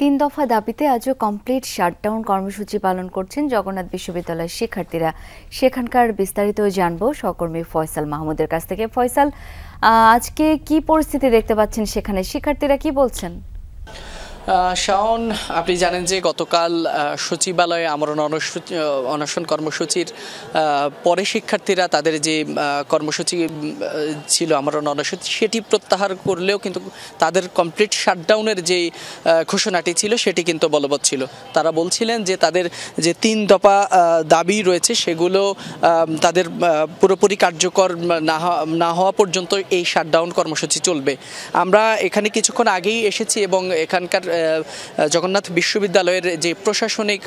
তিন দফা দাবিতে আজও কমপ্লিট শাটডাউন কর্মসূচি পালন করছেন জগন্নাথ বিশ্ববিদ্যালয়ের শিক্ষার্থীরা। সেখানকার বিস্তারিত জানবো সহকর্মী ফয়সাল মাহমুদের কাছ থেকে। ফয়সাল, আজকে কি পরিস্থিতি দেখতে পাচ্ছেন সেখানে, শিক্ষার্থীরা কি বলছেন? শাওন, আপনি জানেন যে গতকাল সচিবালয়ে আমরণ অনশন কর্মসূচির পরে শিক্ষার্থীরা তাদের যে কর্মসূচি ছিল আমরণ অনশন সেটি প্রত্যাহার করলেও কিন্তু তাদের কমপ্লিট শাটডাউনের যে ঘোষণাটি ছিল সেটি কিন্তু বলবৎ ছিল। তারা বলছিলেন যে তাদের যে তিন দফা দাবি রয়েছে সেগুলো তাদের পুরোপুরি কার্যকর না হওয়া পর্যন্ত এই শাটডাউন কর্মসূচি চলবে। আমরা এখানে কিছুক্ষণ আগেই এসেছি এবং এখানকার জগন্নাথ বিশ্ববিদ্যালয়ের যে প্রশাসনিক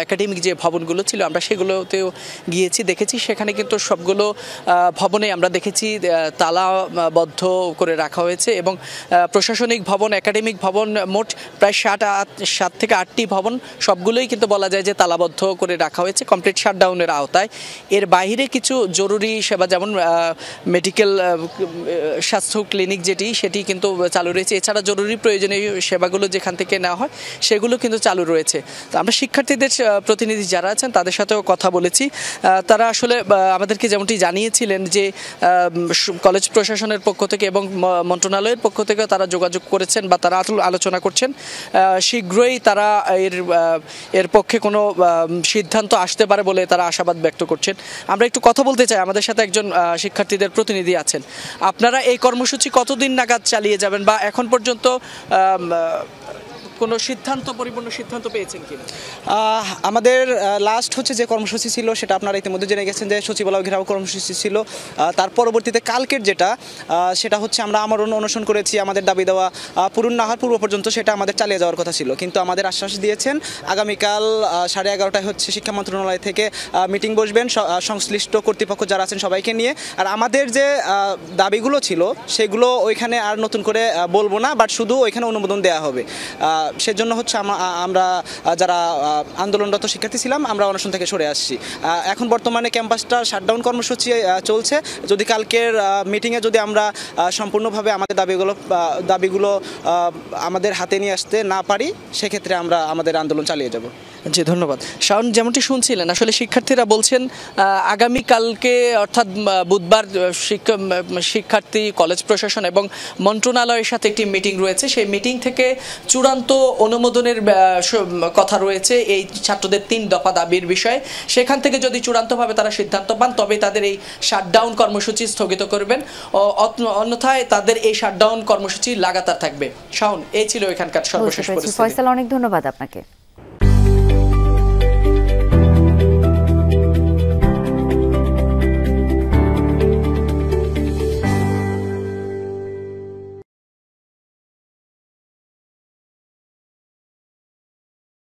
একাডেমিক যে ভবনগুলো ছিল আমরা সেগুলোতেও গিয়েছি, দেখেছি সেখানে কিন্তু সবগুলো ভবনে আমরা দেখেছি তালাবদ্ধ করে রাখা হয়েছে এবং প্রশাসনিক ভবন, একাডেমিক ভবন মোট প্রায় 7 থেকে 8টি ভবন সবগুলোই কিন্তু বলা যায় যে তালাবদ্ধ করে রাখা হয়েছে কমপ্লিট শাটডাউনের আওতায়। এর বাইরে কিছু জরুরি সেবা যেমন মেডিকেল স্বাস্থ্য ক্লিনিক সেটি কিন্তু চালু রয়েছে। এছাড়া জরুরি প্রয়োজনীয় সেবাগুলো যেখান থেকে নেওয়া হয় সেগুলো কিন্তু চালু রয়েছে। তো আমরা শিক্ষার্থীদের প্রতিনিধি যারা আছেন তাদের সাথেও কথা বলেছি। তারা আসলে আমাদেরকে যেমনটি জানিয়েছিলেন যে কলেজ প্রশাসনের পক্ষ থেকে এবং মন্ত্রণালয়ের পক্ষ থেকে তারা যোগাযোগ করেছেন বা তারা আলোচনা করছেন। শীঘ্রই তারা এর পক্ষে কোনো সিদ্ধান্ত আসতে পারে বলে তারা আশাবাদ ব্যক্ত করছেন। আমরা একটু কথা বলতে চাই, আমাদের সাথে একজন শিক্ষার্থীদের প্রতিনিধি আছেন। আপনারা এই কর্মসূচি কতদিন নাগাদ চালিয়ে যাবেন বা এখন পর্যন্ত কোনো পরিপূর্ণ সিদ্ধান্ত পেয়েছেন কিনা? আমাদের লাস্ট হচ্ছে যে কর্মসূচি ছিল সেটা আপনারা ইতিমধ্যে জেনে গেছেন যে সচিবালয় ঘেরাও কর্মসূচি ছিল। তার পরবর্তীতে কালকের সেটা হচ্ছে আমরা আমরণ অনশন করেছি। আমাদের দাবি দেওয়া পূরণ না হওয়ার পূর্ব পর্যন্ত সেটা আমাদের চালিয়ে যাওয়ার কথা ছিল, কিন্তু আমাদের আশ্বাস দিয়েছেন আগামীকাল 11:30টায় হচ্ছে শিক্ষা মন্ত্রণালয় থেকে মিটিং বসবেন সংশ্লিষ্ট কর্তৃপক্ষ যারা আছেন সবাইকে নিয়ে। আর আমাদের যে দাবিগুলো ছিল সেগুলো ওইখানে আর নতুন করে বলবো না, বাট শুধু ওইখানে অনুমোদন দেওয়া হবে। সেজন্য হচ্ছে আমরা যারা আন্দোলনরত শিক্ষার্থী ছিলাম আমরা অনশন থেকে সরে আসছি। এখন বর্তমানে ক্যাম্পাসটা শাটডাউন কর্মসূচি চলছে। যদি কালকের মিটিংয়ে যদি আমরা সম্পূর্ণভাবে আমাদের দাবিগুলো আমাদের হাতে নিয়ে আসতে না পারি সেক্ষেত্রে আমরা আমাদের আন্দোলন চালিয়ে যাব। জি, ধন্যবাদ। শাওন, যেমনটি শুনছিলেন আসলে শিক্ষার্থীরা বলছেন আগামীকালকে অর্থাৎ বুধবার শিক্ষার্থী, কলেজ প্রশাসন এবং মন্ত্রণালয়ের সাথে একটি মিটিং রয়েছে। সেই মিটিং থেকে চূড়ান্ত অনুমোদনের কথা রয়েছে এই ছাত্রদের 3 দফা দাবির বিষয়ে। সেখান থেকে যদি চূড়ান্তভাবে তারা সিদ্ধান্ত পান তবে তাদের এই শাটডাউন কর্মসূচি স্থগিত করবেন, অন্যথায় তাদের এই শাটডাউন কর্মসূচি লাগাতার থাকবে। শাওন, এই ছিল এখানকার সর্বশেষ পরিস্থিতি। ফয়সাল, অনেক ধন্যবাদ আপনাকে।